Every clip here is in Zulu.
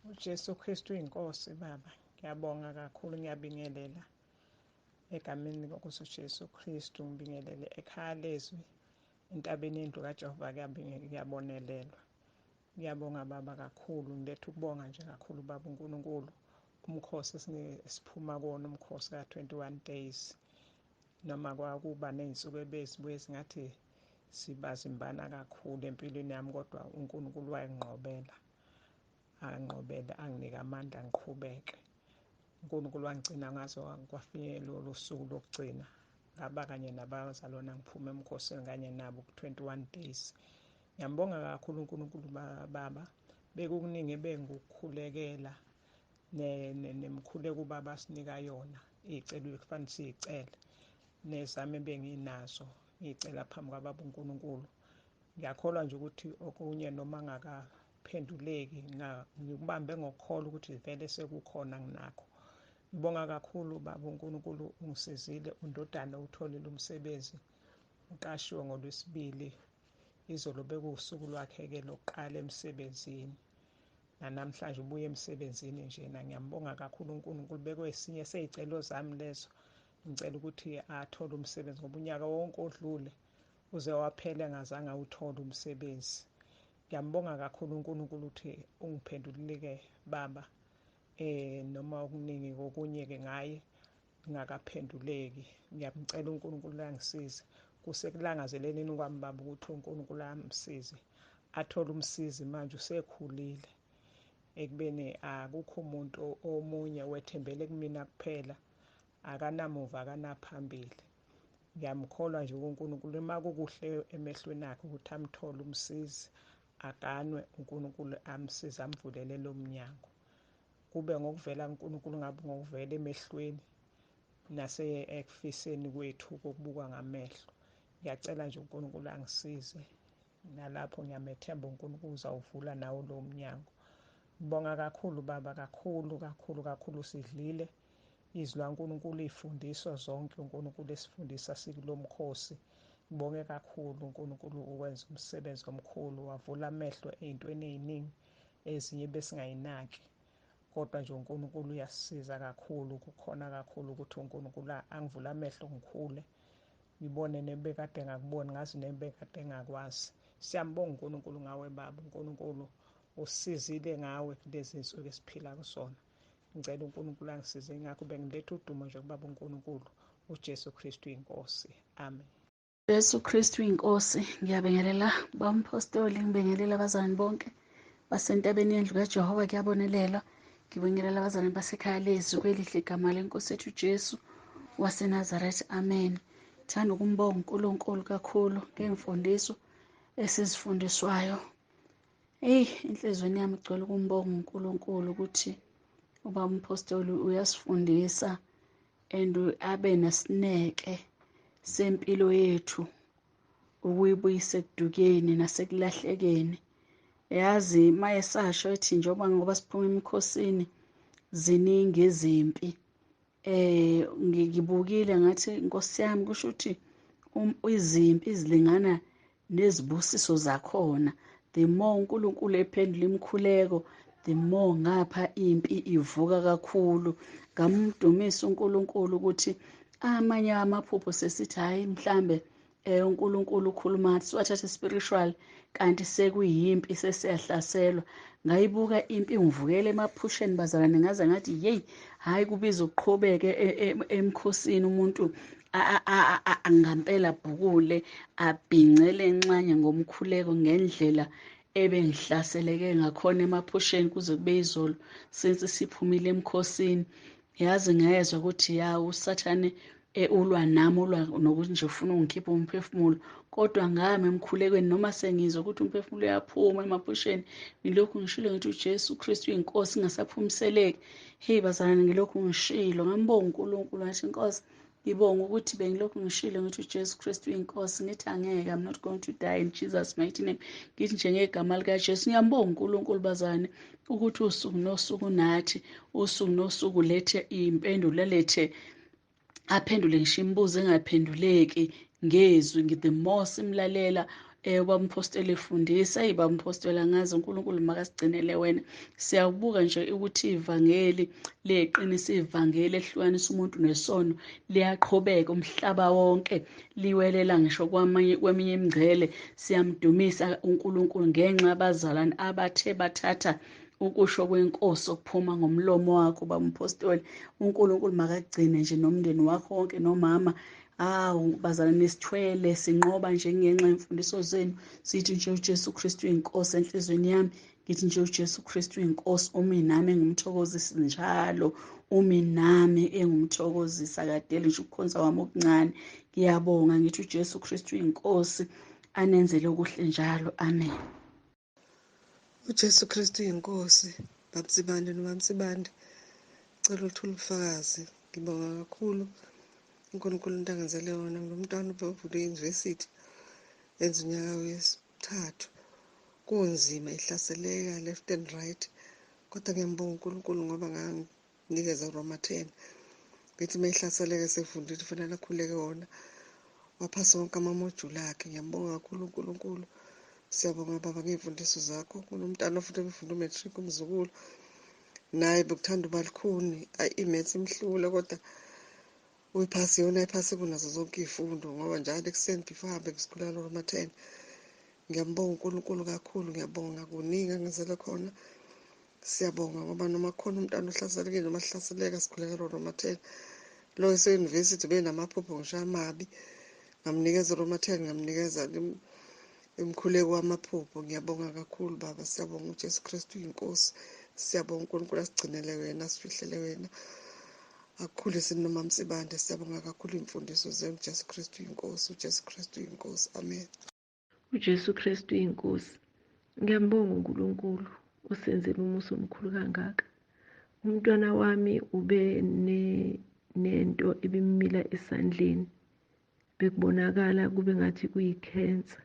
uJesu Kristu inkosi baba. Ngiyabonga kakhulu ngiyabingelela egameni lokuthi uJesu Kristu ngibingelele ekhaya leZwi entabeni yendlu kaJehova kuyabonelelwa. Ngiyabonga baba kakhulu ngiletha ukubonga nje kakhulu baba uNkulunkulu umkhosi esiphuma kuwona umkhosi ka-21 days noma kwakuba ney'nsuku ebezibuye singathi sibazimbana kakhulu empilweni yami kodwa uNkulunkulu wanginqobela anginika amandla ngiqhubeke. uNkulunkulu wangigcina ngazo kwafinyelela lolu suku lokugcina ngaba kanye nabazalwane ngiphume emkhosini kanye nabo ku-21 days. Ngiyambonga kakhulu uNkulunkulu baba bekukuningi bengikukhulekela nemkhuleko ubaba asinika yona iy'celo kufanele siy'cele nezame benginazo ngiy'cela phambi kwababa uNkulunkulu. Ngiyakholwa nje ukuthi okunye noma ngakaphenduleki ngikubambe ngokukholwa ukuthi vele sekukhona nginakho. Ngibonga kakhulu baba uNkulunkulu ungisizile undodana utholile umsebenzi uqashiwe ngoLwesibili izolo bekuwusuku lwakhe-ke lokuqala emsebenzini namhlanje ubuye emsebenzini njena. Ngiyambonga kakhulu uNkulunkulu bekwesinye sey'celo zami lezo ngicela ukuthi athole umsebenzi ngoba unyaka wonke odlule uze waphela engazange awuthole umsebenzi. Ngiyambonga kakhulu uNkulunkulu ukuthi ungiphendulile-ke baba noma okuningi kokunye-ke ngaye ngingakaphenduleki. Ngiyamcela uNkulunkulu angisize kusekulangazeleleni kwami baba ukuthi uNkulunkulu amsize athole umsizi manje usekhulile ekubeni akukho umuntu omunye wethembele kumina kuphela akanamuva akanaphambili. Ngiyamkholwa nje uNkulunkulu uma kukuhle emehlweni akhe ukuthi amthole umsizi aganwe uNkulunkulu amsize amvulele lo mnyango kube ngokuvela uNkulunkulu ngabe ngokuvela emehlweni nase ekufiseni kwethu kokubukwa ngamehlo. Ngiyacela nje uNkulunkulu angisize nalapho ngiyamethemba uNkulunkulu uzawuvula nawo lo mnyango. Ngibonga kakhulu baba kakhulu sidlile izwi laNkulunkulu iy'fundiso zonke uNkulunkulu esifundisa sikulo mkhosi. Ngibonge kakhulu uNkulunkulu ukwenza umsebenzi omkhulu wavula amehlo ey'ntweni ey'ningi ezinye besingayinaki kodwa nje uNkulunkulu uyasisiza kakhulu. Kukhona kakhulu ukuthi uNkulunkulu angivula amehlo ngikhule ngibone nebekade ngakuboni ngazi nebekade ngakwazi. Siyambonga uNkulunkulu ngawe baba uNkulunkulu usizile ngawe kulezi nsuku esiphila kusona. Ngicela uNkulunkulu angisize ngakho bengiletha udumo nje kubaba uNkulunkulu uJesu Kristu inkosi. Amen. Jesu Kristu inkosi. Ngiyabingelela bamphostoli ngibingelela abazalwane bonke basentabeni yendlu kaJehova kuyabonelelwa. Ngibingelela abazalwane basekhaya leZwi kwelihle igama lenkosi ethu Jesu waseNazaretha. Amen. Thanda ukumbonga uNkulunkulu kakhulu ngemfundiso esizifundiswayo. Enhlizweni yami igcwele ukumbonga uNkulunkulu ukuthi ubaba umpostoli uyasifundisa and abe nesineke sempilo yethu ukuyibuyisa ekudukeni nasekulahlekeni. Yazi mayesasho ethi njengoba ngoba siphuma emikhosini ziningi izimpi. Ngibukile ngathi Nkosi yami kusho ukuthi izimpi izilingana nezibusiso zakhona. The more uNkulunkulu ephendula imikhuleko the more ngapha impi ivuka kakhulu. Ngamdumisa uNkulunkulu ukuthi amanye amaphupho sesithi hayi mhlambe uNkulunkulu ukhuluma siwathathe spiritual kanti sekuyimpi sesiyahlaselwa. Ngayibuka impi ngivukele emaphusheni bazalwane ngaze ngathi hey hayi kubiza ukuqhubeke emkhosini umuntu ngampela abhukule abhincele enxanye ngomkhuleko ngendlela ebengihlaseleke ngakhona emaphusheni kuze kube izolo since siphumile emkhosini. Yazi ngayezwa ukuthi ya usathane ulwa nami ulwa nokuthi nje ufuna ungikhipha umphefumulo kodwa ngami emkhulekweni noma sengizwa ukuthi umphefumulo uyaphuma emaphusheni ngilokhu ngishilo ngithi uJesu Kristu inkosi ngasaphumiseleki. Hey bazalwane ngilokhu ngishilo ngambonga uNkulunkulu ngathi inkosi ngibonga ukuthi bengilokhu ngishilo ngithi uJesu Kristu inkosi ngithi angeke I'm not going to die in Jesus mighty name. Ngithi nje ngegama lika Jesu ngiyambonga uNkulunkulu bazalwane ukuthi usuku nosuku nathi usuku nosuku lethe impendulo lethe aphendule ngisho imibuzo engaphenduleki ngezwi the more simlalela ubaba umpostoli efundisa, ibaba umpostoli angazi uNkulunkulu makasigcinele wena. Siyawubuka nje ukuthi ivangeli liyeqinisa, ivangeli ehlukanisa umuntu nesono liyaqhubeka umhlaba wonke, liwelela ngisho kweminye imingcele. Siyamdumisa uNkulunkulu ngenxa yabazalwane abathe bathatha ukusho kwenkosi okuphuma ngomlomo wakho baba umpostoli. uNkulunkulu makagcine nje nomndeni wakho wonke, nomama. Bazalwane sithwele sinqoba nje ngenxa yemfundiso zenu. Sithi nje uJesu Kristu inkosi enhlizweni yami. Ngithi nje uJesu Kristu inkosi, umi nami engumthokozisi njalo, umi nami engumthokozisi akadeli nje ukukhonza kwami okuncane. Ngiyabonga ngithi uJesu Kristu inkosi, anenzele okuhle njalo. Amen. uJesu Kristu inkosi. Babusibande nomamsibande, cela uthula ubufakazi. Ngibonga kakhulu uNkulunkulu into angenzele wona. Ngilomntwana ubavule i-university, enza unyaka wesithathu. Kunzima, ihlaseleka left and right, kodwa ngiyambonga uNkulunkulu ngoba nganginikeza uRoma 10. Ngithi uma ihlaseleka sefundile kufanele akhuleke wona, waphasa wonke amamojuli akhe. Ngiyambonga kakhulu uNkulunkulu. Siyabonga baba ngey'mfundiso zakho. Kunomntana ofuna ukufunda umatric, umzukulu, naye bekuthanda uba lukhuni. I-maths imhlula, kodwa uyiphasi yona, ayiphasi kunazo zonke iy'fundo, ngoba njalo ekuseni before ahambe kusikole kaRoma 10. Ngiyambonga uNkulunkulu kakhulu, ngiyabonga kuningi angenzele khona. Siyabonga ngoba noma khona umntana ohlaselekile noma sihlaseleka sikhule kaRoma 10. Lo ese-university benamaphupho ngisho amabi, ngamnikeza uRoma 10, ngamnikeza imkhuleko wamaphupho. Ngiyabonga kakhulu baba, siyabonga uJesu Kristu inkosi. Siyabonga uNkulunkulu asigcinele wena, asifihlele wena, akukhulise nomamsibande. Siyabonga kakhulu iy'mfundiso zenu. uJesu Kristu inkosi, uJesu Kristu inkosi. Amen. uJesu Kristu inkosi. Ngiyambonga uNkulunkulu usenzele umusa omkhulu kangaka. Umntwana wami ube nento ibimila esandleni, bekubonakala kube ngathi kuyi-cancer.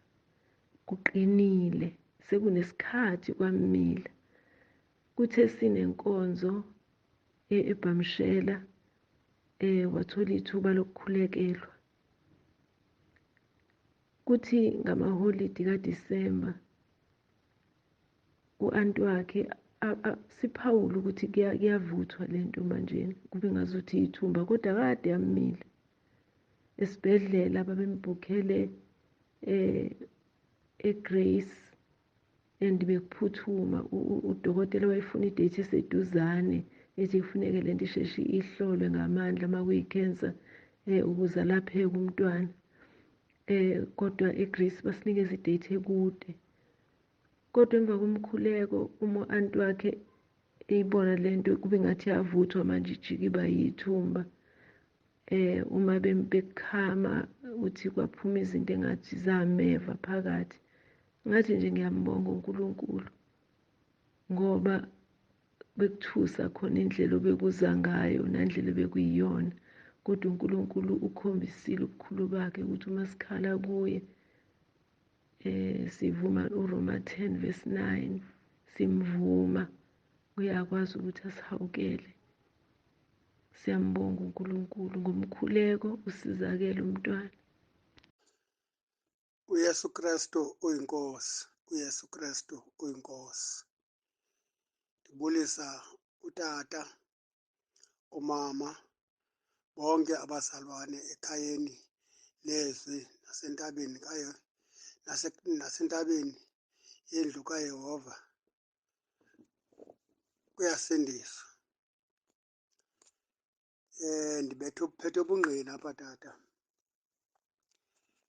Kuqinile, sekunesikhathi kwamila. Kuthe sinenkonzo eBhamshela, wathola ithuba lokukhulekelwa. Kuthi ngamaholidi kaDisemba u-anti wakhe siphawula ukuthi kuyavuthwa le nto manjeni, kube ngazuthi ithumba, kodwa kade yamile. Esibhedlela babembhukhele eGrace, and bekuphuthuma. Udokotela wayefuna idate eseduzane, ethi kufuneke le nto isheshe ihlolwe ngamandla uma kuyi-cancer, ukuze alapheke umntwana. Kodwa eGrace basinikeza idate ekude. Kodwa emva komkhuleko, umu-anti wakhe eyibona le nto kube ngathi yavuthwa manje ijike iba yithumba. Uma bekhama uthi kwaphuma izinto engathi zameva phakathi. Ngathi nje ngiyambonga uNkulunkulu ngoba bekuthusa khona indlela obekuza ngayo nandlela bekuyiyona. Kodwa uNkulunkulu ukhombisile ubukhulu bakhe ukuthi uma sikhala kuye, sivuma uRoma 10 verse 9, simvuma, uyakwazi ukuthi asihawukele. Siyambonga uNkulunkulu ngomkhuleko, usizakele umntwana. uYesu Kristu uyinkosi, uYesu Kristu uyinkosi. Ndibulisa utata, umama, bonke abazalwane ekhayeni leZwi nasentabeni nasentabeni yendlu kaYehova. Kuyasindiswa. Ndiphethe ubungqina apha tata.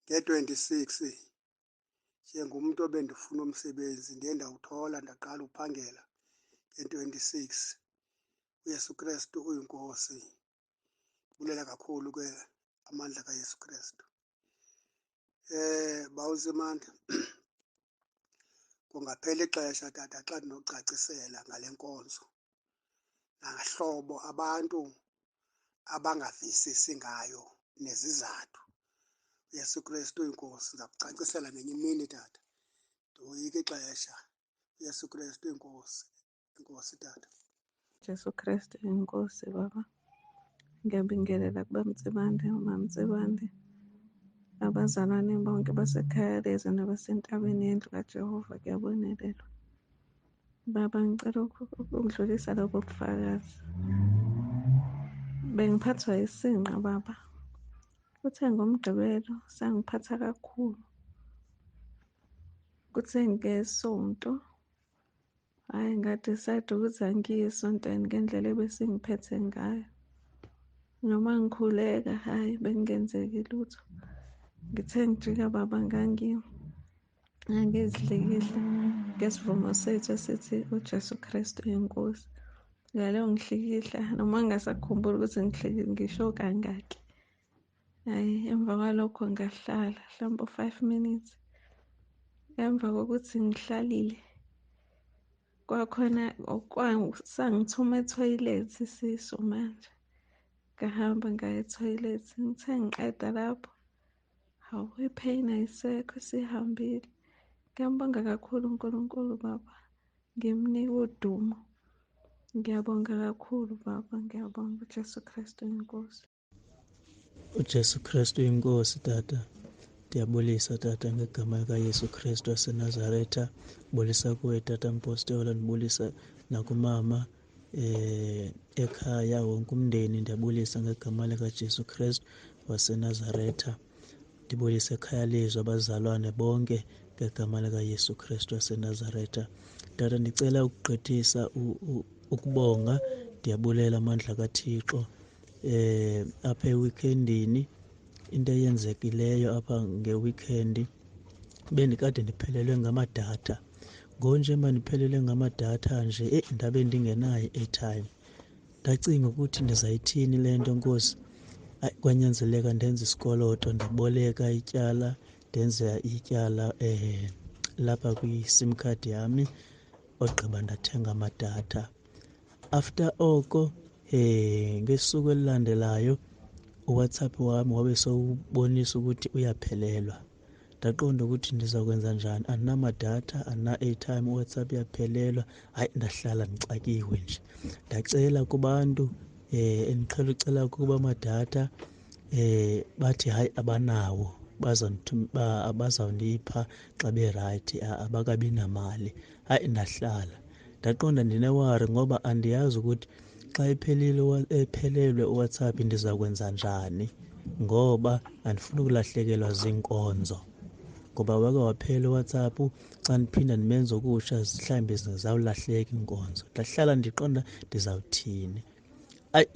Nge-26 njengomntu obendifuna umsebenzi ndiye ndawuthola, ndaqala uphangela nge-26. uYesu Kristu uyinkosi. Bulela kakhulu ke amandla kaYesu Kristu. Bawuzimandla, kungaphela ixesha tata xa ndinocacisela ngale nkonzo nangahlobo abantu abangavisisi ngayo nezizathu. uYesu Kristu uyinkosi. Ndiza kucacisela ngenye imini tata, ndoyika ixesha. uYesu Kristu inkosi. Inkosi tata. Jesu Kristu inkosi baba. Ngiyabingelela kuba Mtsibande, umama Mtsibande. abazalwane bonke basekhaya lezi nabasentabeni yendlu kaJehova kuyabonelelwa. Baba, ngicela ukudlulisa lobo bufakazi. Bengiphathwa yisinqa baba. Kuthe ngomgqibelo sangiphatha kakhulu. Kuthe ngesonto, hhayi nga-decide ukuthi angiye esontweni ngendlela ebesingiphethe ngayo. Noma ngikhuleka, hhayi bekungenzeki lutho. Ngithe ngijika baba ngangizihlikihla ngesivumo sethu esithi uJesu Kristu inkosi. Ngaleyo ngihlikihla noma ngingasakhumbuli ukuthi ngisho kangaki. Hhayi emva kwalokho ngahlala mhlawumbe 5 minutes. Emva kokuthi ngihlalile kwakhona sangithuma ethoyilethi isisu manje. Ngahamba ngaya ethoyilethi. Ngithe ngiqeda lapho, hawu i-pain ayisekho isihambile. Ngiyambonga kakhulu uNkulunkulu baba. Ngimnika udumo. Ngiyabonga kakhulu baba, ngiyabonga uJesu Kristu inkosi. uJesu Kristu inkosi tata. Ndiyabulisa tata ngegama likaYesu Kristu waseNazaretha. Bulisa kuwe tata Mpostoli, ndibulisa nakumama ekhaya, wonke umndeni ndiyabulisa ngegama likaJesu Kristu waseNazaretha. Ndibulisa ekhaya leZwi abazalwane bonke ngegama likaYesu Kristu waseNazaretha. Tata, ndicela ukugqithisa ukubonga. Ndiyabulela amandla kaThixo apha ewikendini. Into eyenzekileyo apha ngeweekend bendikade ndiphelelwe ngamadatha. Ngonjengoba ndiphelelwe ngamadatha nje ndabe ndingenayo i-airtime. Ndacinga ukuthi ndizayithini le nto Nkosi. Kwanyanzeleka ndenze isikoloto, ndaboleka ityala, ndenza ityala lapha kwi-sim card yami, ogqiba ndathenga amadatha. After oko ngesuku elilandelayo uWhatsApp wami wabe sowubonisa ukuthi uyaphelelwa. Ndaqonda ukuthi ndiza kwenza njani, andinamadatha, andina-airtime, uWhatsApp uyaphelelwa. Hayi, ndahlala ndixakiwe nje. Ndacela kubantu endiqhele ucela kuba amadatha, bathi hayi abanawo, bazawundipha xa berayithi, abakabi namali. Hayi, ndahlala. Ndaqonda ndinewari ngoba andiyazi ukuthi xa ephelelwe uWhatsApp ndiza kwenza njani, ngoba andifuni ukulahlekelwa ziinkonzo. Ngoba wake waphela uWhatsApp, xa ndiphinda ndimenza okusha mhlawumbi zizawulahleka iinkonzo. Ndahlala ndiqonda ndizawuthini. Ayi,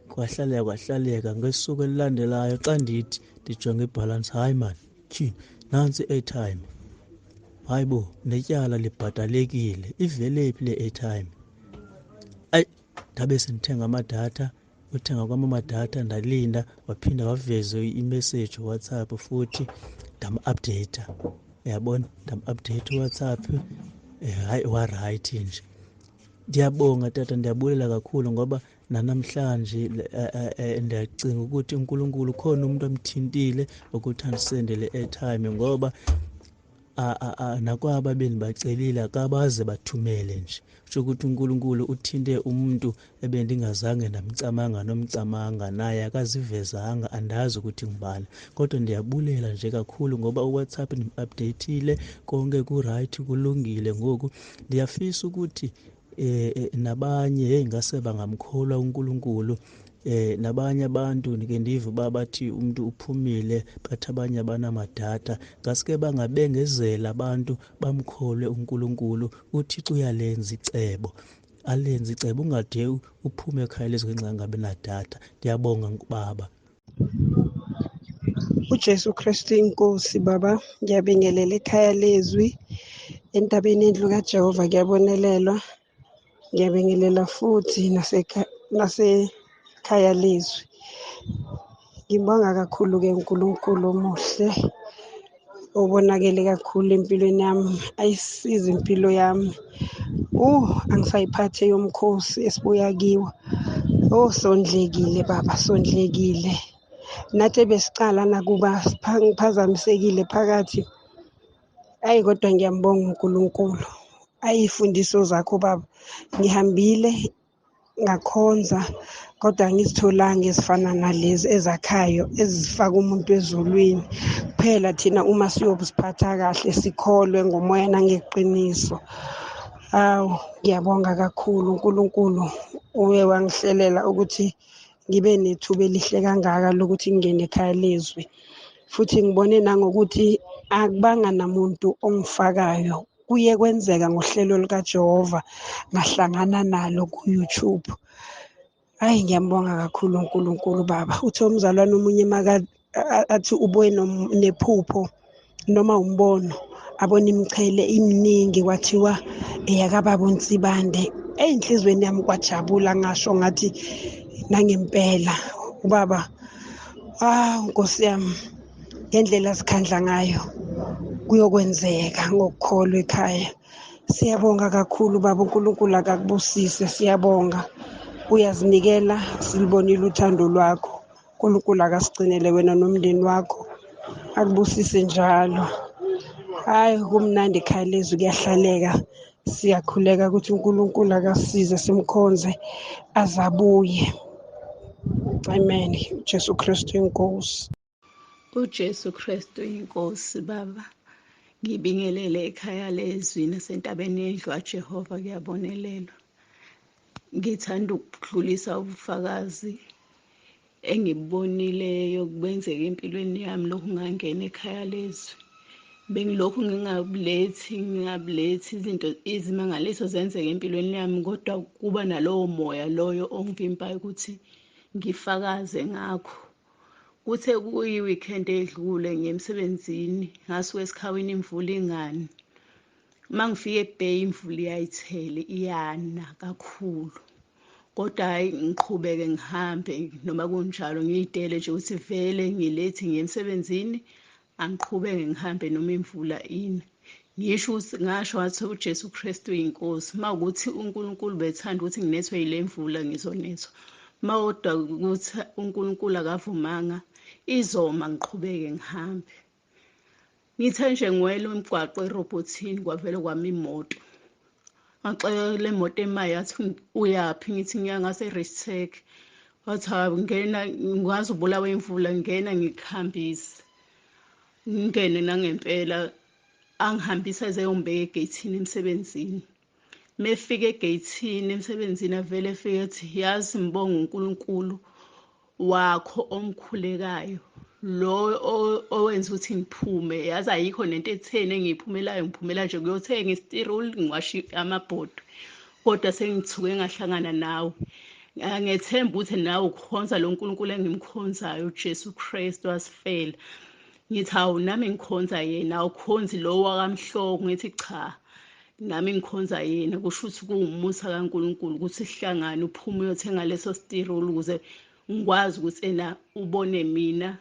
kwahlaleka ngesuku elilandelayo xa ndithi ndijonge ibhalansi, hayi mani, tyhini, nantsi i-airtime. Hayi bo, netyala libhatalekile, ivele phi le airtime? Ayi, ndabe sendithenga amadatha. Uthenga kwam amadatha ndalinda, waphinda waveze imeseyiji uWhatsApp futhi ndam-updatha. Uyabona, ndam-updatha uWhatsApp, hayi warayithi nje. Ndiyabonga tata, ndiyabulela kakhulu ngoba nanamhlanje ndiyacinga ukuthi uNkulunkulu khona umuntu amthintile ukuthi andisendele airtime, ngoba nakwaba bendibacelile akabaze bathumele nje. Kusho ukuthi uNkulunkulu uthinte umuntu ebendingazange nomcamanga, naye akazivezanga, andazi ukuthi ngubani. Kodwa ndiyabulela nje kakhulu ngoba uWhatsApp ndim-updatile, konke kurayithi, kulungile. Ngoku ndiyafisa ukuthi nabanye ngase bangamkholwa uNkulunkulu. Nabanye abantu ndike ndive uba bathi umntu uphumile, bathi abanye abanamadatha. Ngaske bangabengezela abantu bamkholwe uNkulunkulu. UThixo uyalenza icebo, alenze icebo, ungade uphume ekhaya leZwi ngenxa ngabe nadatha. Ndiyabonga baba. uJesu Kristu inkosi baba, ngiyabingelela ekhaya leZwi, entabeni yendlu kaJehova kuyabonelelwa. Ngiyabingelela futhi nasekhaya leZwi. Ngibonga kakhulu-ke uNkulunkulu omuhle obonakele kakhulu empilweni yami, ayisiza impilo yami. Angisayiphathe yomkhosi esibuya kiwo. Sondlekile baba, sondlekile. Nathi besicala nakuba ngiphazamisekile phakathi. Ayi kodwa ngiyambonga uNkulunkulu. Ayimfundiso zakho baba. Ngihambile ngakhonza kodwa angizitholanga ezifana nalezi ezakhayo ezifaka umuntu ezulwini. Kuphela thina uma siyobuziphatha kahle sikholwe ngomoya nangeqiniso. Hawu, ngiyabonga kakhulu uNkulunkulu uye wangihlelela ukuthi ngibe nethuba elihle kangaka lokuthi ngingene ekhaya leZwi. Futhi ngibone nangokuthi akubanga namuntu ongifakayo. Kuye kwenzeka ngohlelo likaJehova ngahlangana nalo ku-YouTube. Hhayi, ngiyambonga kakhulu uNkulunkulu baba. Uthe umzalwane omunye athi ubuye nephupho noma umbono abona imichele iminingi kwathiwa eyakababa uNsibande. Enhlizweni yami kwajabula ngasho ngathi nangempela ubaba, Nkosi yami, ngendlela sikhandla ngayo kuyokwenzeka ngokukholwa ekhaya. Siyabonga kakhulu baba, uNkulunkulu akakubusise, siyabonga. Uyazinikela, silibonile uthando lwakho. uNkulunkulu akasigcinele wena nomndeni wakho, akubusise njalo. Hhayi, kumnandi ekhaya leZwi, kuyahlaleka. Siyakhuleka ukuthi uNkulunkulu akasisize simkhonze azabuye. Amen. Jesu Kristu inkosi. uJesu Kristu inkosi baba. Ngibingelele ekhaya leZwi nasentabeni yendlu kaJehova kuyabonelelwa. Ngithanda ukudlulisa ubufakazi engibonileyo kwenzeka empilweni yami lokhu ngangena ekhaya leZwi. Bengilokhu ngingabulethi izinto izimangaliso zenzeka empilweni yami, kodwa kuba nalowo moya loyo ongivimbayo ukuthi ngifakaze ngakho. Kuthe kuyi-weekend edlule ngemsebenzini ngasuke esikhawini imvula ingani. Uma ngifike eBay imvula iyayithele iyana kakhulu. Kodwa hhayi ngiqhubeke ngihambe noma kunjalo ngiy'tele nje ukuthi vele ngilethi ngemsebenzini, angiqhubeke ngihambe noma imvula ina. Ngisho ngasho ngathi uJesu Kristu inkosi. Uma ukuthi uNkulunkulu bethanda ukuthi nginethwe yile mvula ngizonethwa. Uma kodwa ukuthi uNkulunkulu akavumanga izoma ngiqhubeke ngihambe. Ngithe nje ngiwela umgwaqo erobhothini kwavele kwami imoto. Ngaxela le moto emayo yathi uyaphi, ngithi ngiya ngase-Restec. Wathi ngena, ngazi ubulawa imvula, ngena ngikuhambise. Ngingene nangempela angihambisa ezeyongibeka egeyithini emsebenzini. Mefika egeyithini emsebenzini avele efike ethi, yazi ngibonga uNkulunkulu wakho omkhulekayo, lo owenza ukuthi ngiphume. Yazi ayikho nento etheni engiyiphumelayo, ngiphumela nje kuyothenga istiruli ngiwashe amabhodwe. Kodwa sengithuke ngahlangana nawe. Ngethemba ukuthi nawe ukukhonza lo nkulunkulu engimkhonzayo uJesu Kristu wasifela. Ngithi hawu nami ngikhonza yena, awukhonzi lo wakamhloko. Ngithi cha, nami ngikhonza yena. Kusho ukuthi kuwumusa kaNkulunkulu ukuthi sihlangane uphume uyothenga leso stiruli ukuze ngikwazi ukuthi ena ubone mina,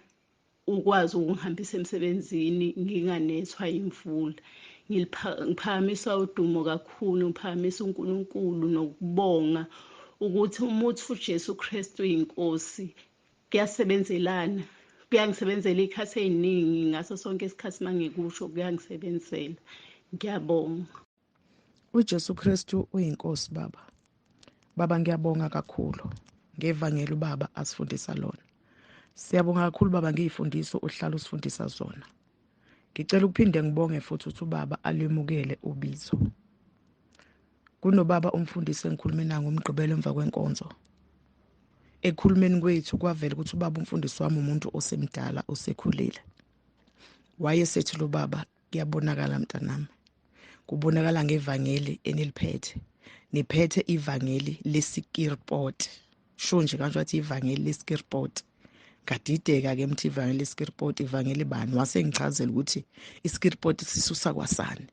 ukwazi ukungihambisa emsebenzini nginganethwa imvula. Ngiphakamisa udumo kakhulu, ngiphakamisa uNkulunkulu nokubonga ukuthi umuthi uJesu Kristu inkosi kuyasebenzelana. Kuyangisebenzela ikhathi eziningi ngaso sonke isikhathi mangikusho kuyangisebenzela. Ngiyabonga. uJesu Kristu uyinkosi baba. Baba ngiyabonga kakhulu ngevangeli ubaba asifundisa lona. Siyabonga kakhulu baba ngiyifundisa uhlala usifundisa zona. Ngicela ukuphinde ngibonge futhi ukuthi ubaba alemukele ubizo. Kunobaba umfundisi engikhulume naye ngomgqibelo emva kwenkonzo. Ekhulumeni kwethu kwavela ukuthi ubaba umfundisi wami umuntu osemdala osekhulile. Wayesethi lo baba, kuyabonakala mntanami. Kubonakala ngevangeli eniliphethe. Niphethe ivangeli leSkirpot. Sho nje kanjalo athi ivangeli leSkirpot. Kadideka ke mthi ivangeli leSkirpot, ivangeli bani? Wasengichazela ukuthi iSkirpot sisusa kwasani.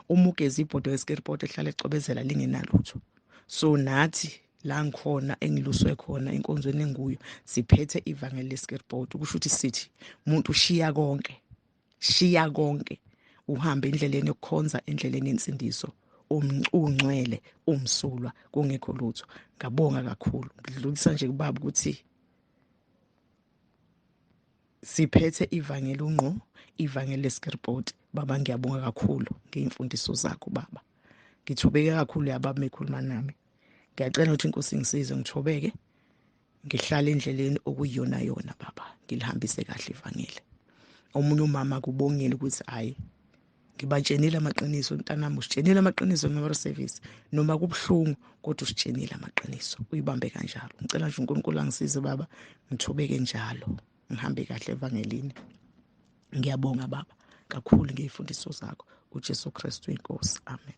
Umugezi ibhodo leSkirpot ehlala ecobezela lingenalutho. So nathi la ngikhona engiluswe khona enkonzweni enguyo siphethe ivangeli leSkirpot. Kusho ukuthi sithi umuntu shiya konke uhambe endleleni yokukhonza, endleleni yensindiso, ungcwele, umsulwa, kungekho lutho. Ngabonga kakhulu. Ngidlulisa nje kubaba ukuthi siphethe ivangeli unqo, ivangeli leSkirpot. Baba ngiyabonga kakhulu ngeimfundiso zakho baba. Ngithubeke kakhulu yababa mekhuluma nami. Ngiyacela ukuthi inkosi ingisize ngithobeke ngihlala endleleni okuyiyona yona baba ngilihambise kahle ivangeli. Omunye umama kubongela ukuthi hayi ngibatshenile amaqiniso ntanami usitshenile amaqiniso ngemara service noma kubhlungu kodwa usitshenile amaqiniso uyibambe kanjalo. Ngicela nje uNkulunkulu angisize baba ngithobeke njalo ngihambe kahle evangelini. Ngiyabonga baba kakhulu ngezifundiso zakho uJesu Kristu inkosi. Amen.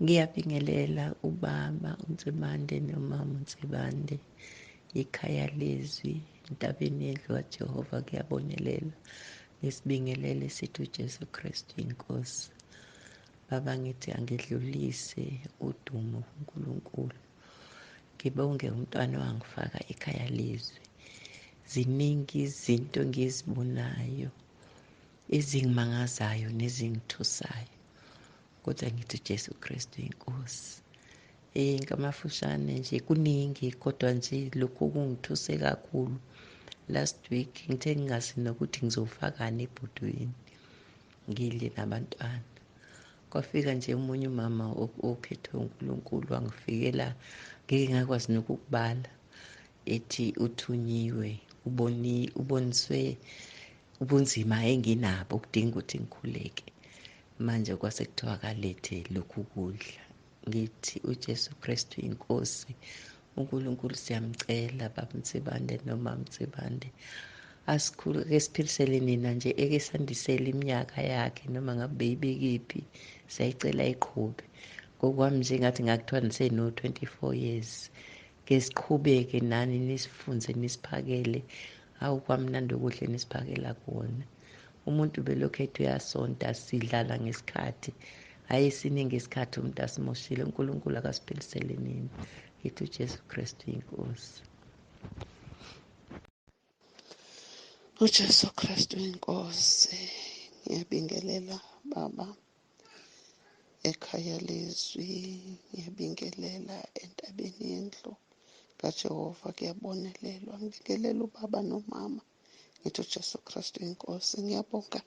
Ngiyabingelela ubaba uNzimande nomama uNzibande, ekhaya leZwi, entabeni yendlu kaJehova kuyabonelela. Ngesibingelele sithi uJesu Kristu inkosi. Baba ngithi angidlulise udumo kuNkulunkulu. Ngibonge umntwana wangifaka ekhaya leZwi. Ziningi izinto ngizibonayo ezingimangazayo nezingithusayo. Kodwa ngithi uJesu Kristu inkosi. Ngamafushane nje kuningi kodwa nje lokhu kungithuse kakhulu. Last week ngithe ngingazi nokuthi ngizofakani ebhodweni ngidle nabantwana. Kwafika nje umunye umama ophethwe uNkulunkulu wangifikela ngeke ngakwazi nokukubala. Ethi uthunyiwe uboniswe ubunzima enginabo ukudinga ukuthi ngikhuleke. Manje kwase kuthiwa kalethe lokhu kudla. Ngithi uJesu Kristu inkosi. uNkulunkulu siyamcela baba Mtsibande noma Mtsibande asikhuleke siphilisele nina nje ekesandisela iminyaka yakhe noma ngabe ibekephi siyayicela iqhube. Ngokwami nje ngathi ngakuthiwa niseno 24 years ke siqhubeke nani nisifunze nisiphakele. Hawu kwamnandi ukudla nisiphakela kuona. Umuntu belokhu ethi uyasonta sidlala ngesikhathi hayi siningi isikhathi umuntu asimoshile. uNkulunkulu akasiphilisele nini. Ngithi uJesu Kristu inkosi. uJesu Kristu inkosi. Ngiyabingelela baba ekhaya leZwi, ngiyabingelela entabeni yendlu kaJehova kuyabonelelwa. Ngibingelela ubaba nomama. Ngithi uJesu Kristu inkosi. Ngiyabonga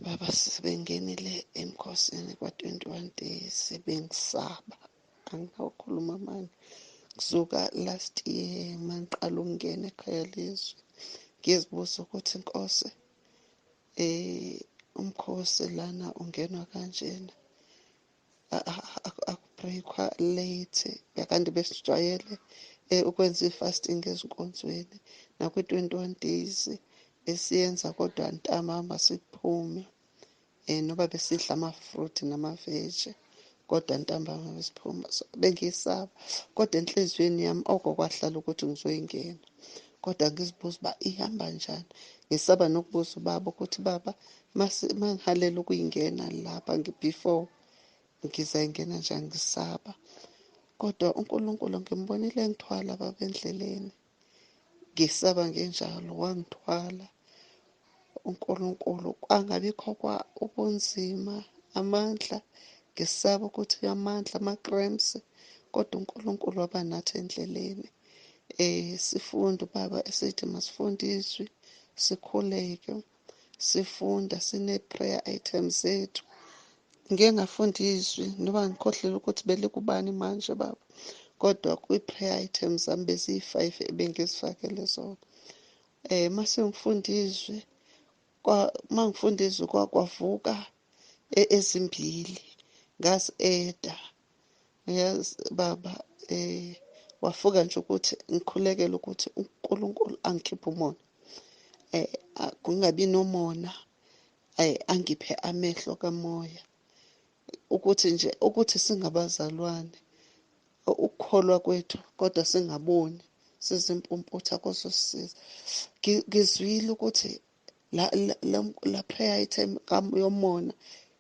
baba sebengenile emkhosini kwa-21 days bengisaba anginakukhuluma mani kusuka last year mangiqala ukungena ekhaya leZwi ngizibuza ukuthi inkosi umkhosi lana ungenwa kanjena akubreakwa late yakanti besijwayele ukwenza i-fasting ezinkonzweni nakwi-21 days esiyenza kodwa ntambama siphume noba besidla ama-fruit nama-veg kodwa ntambama besiphuma. So bengiyisaba kodwa enhliziyweni yami oko kwahlala ukuthi ngizoyingena kodwa ngizibuza uba ihamba njani. Ngisaba nokubuza ubaba ukuthi baba mangihalela ukuyingena lapha before ngizayingena njani ngisaba. Kodwa uNkulunkulu ngimbonile ngithwala baba endleleni ngisaba ngenjalo wangithwala uNkulunkulu. Kwangabikho kwa ubunzima amandla ngisaba ukuthi amandla ama-cramps kodwa uNkulunkulu waba nathi endleleni. Sifunda ubaba esithi masifunde izwi sikhuleke sifunda sine-prayer items zethu. Ngike ngafunda izwi noma ngikhohlele ukuthi belikubani manje baba kodwa kwi-prayer items zami beziyi-5 ebengizifakele zona. Mase ngifunda izwi mangifunda izwi kwavuka ezimbili ngazi-eda yazi baba wafuka nje ukuthi ngikhulekele ukuthi uNkulunkulu angikhiphe umona kungabi nomona angiphe amehlo kamoya ukuthi nje ukuthi singabazalwane ukukholwa kwethu kodwa singaboni sizimpumputha kozosisiza. Ngizwile ukuthi la prayer item yomona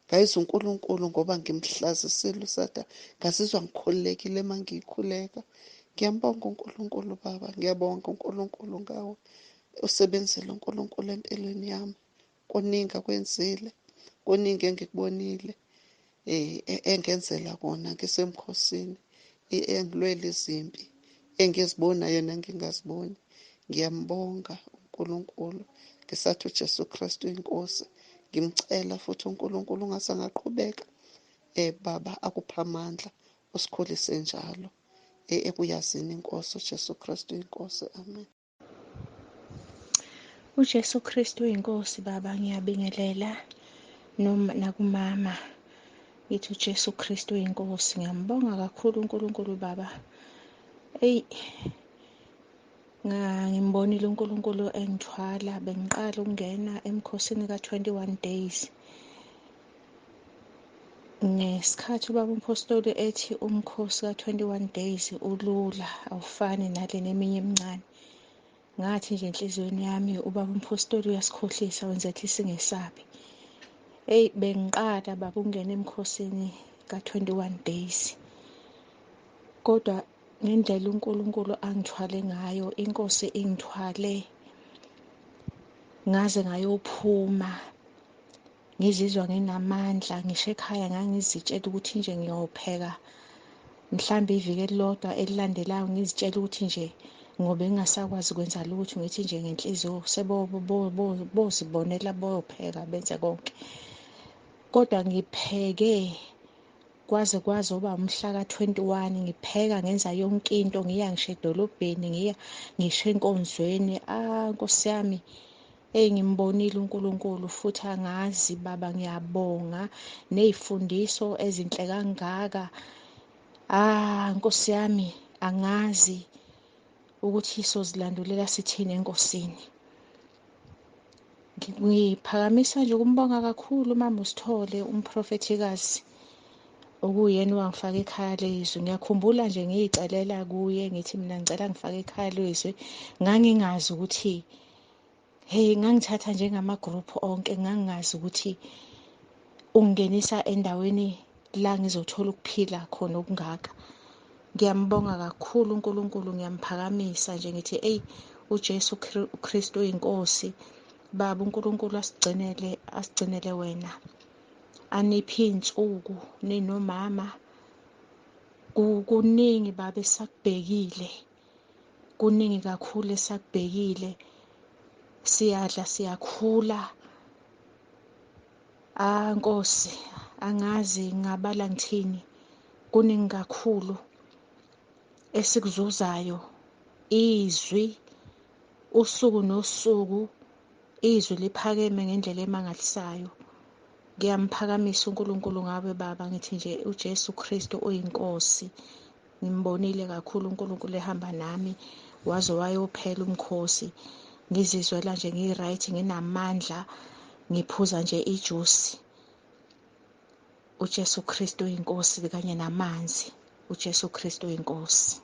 ngayizwa uNkulunkulu ngoba ngimhlazisile uSathane ngazizwa ngikhululekile mangikhuleka. Ngiyambonga uNkulunkulu baba, ngiyabonga uNkulunkulu ngawe usebenzile uNkulunkulu empilweni yami. Kuningi akwenzile, kuningi engikubonile engenzela kona ngisemkhosini engilwela izimpi engizibonayo nangingaziboni. Ngiyambonga uNkulunkulu ngisathi uJesu Kristu inkosi. Ngimcela futhi uNkulunkulu ungase ngaqhubeka Baba akupha amandla usikhulise njalo ekuyazini inkosi uJesu Kristu inkosi. Amen. uJesu Kristu inkosi baba ngiyabingelela nakumama yithi uJesu Kristu inkosi. Ngiyambonga kakhulu uNkulunkulu baba. Ngimbonile uNkulunkulu engithwala, bengiqala ukungena emkhosini ka-21 days. Ngesikhathi ubaba umpostoli ethi umkhosi ka-21 days ulula awufani nale neminye emncane, ngathi nje enhliziyweni yami ubaba umpostoli uyasikhohlisa, wenzethe singesabi. Bengiqala baba ukungena emkhosini ka-21 days, kodwa ngendlela uNkulunkulu angithwale ngayo, inkosi ingithwale ngaze ngayophuma, ngizizwa nginamandla. Ngisho ekhaya ngangizitshela ukuthi nje ngiyopheka mhlawumbe iviki elilodwa elilandelayo, ngizitshela ukuthi nje ngoba ngingasakwazi kwenza lutho, ngithi nje ngenhliziyo bozibonela boyopheka benze konke. Kodwa ngipheke kwaze kwazoba umhla ka-21, ngipheka ngenza yonke into, ngiya ngisho edolobheni, ngiya ngisho enkonzweni. Nkosi yami, ngimbonile uNkulunkulu futhi angazi baba, ngiyabonga ney'fundiso ezinhle kangaka. Nkosi yami, angazi ukuthi sozilandulela sithini enkosini. Ngiphakamisa nje ukumbonga kakhulu umama uSithole, umprofethikazi, okuyena owangifaka ekhaya leZwi. Ngiyakhumbula nje ngiyicelela kuye ngithi mina ngicela ngifake ekhaya leZwi, ngangingazi ukuthi ngangithatha njengama-group onke, ngangingazi ukuthi ungingenisa endaweni la ngizothola ukuphila khona okungaka. Ngiyambonga kakhulu uNkulunkulu, ngiyamphakamisa nje ngithi uJesu Kristu inkosi. Baba uNkulunkulu asigcinele wena, aniphe iy'nsuku ninomama. Kuningi baba esakubhekile, kuningi kakhulu esakubhekile, siyadla siyakhula. Nkosi, angazi ngingabala ngithini, kuningi kakhulu esikuzuzayo. Izwi usuku nosuku, izwi liphakeme ngendlela emangalisayo. Ngiyamphakamisa uNkulunkulu ngawe baba, ngithi nje uJesu Kristu uyinkosi. Ngimbonile kakhulu uNkulunkulu ehamba nami waze wayophela umkhosi. Ngizizwela nje ngi-right, nginamandla, ngiphuza nje ijusi. uJesu Kristu uyinkosi kanye namanzi. uJesu Kristu uyinkosi.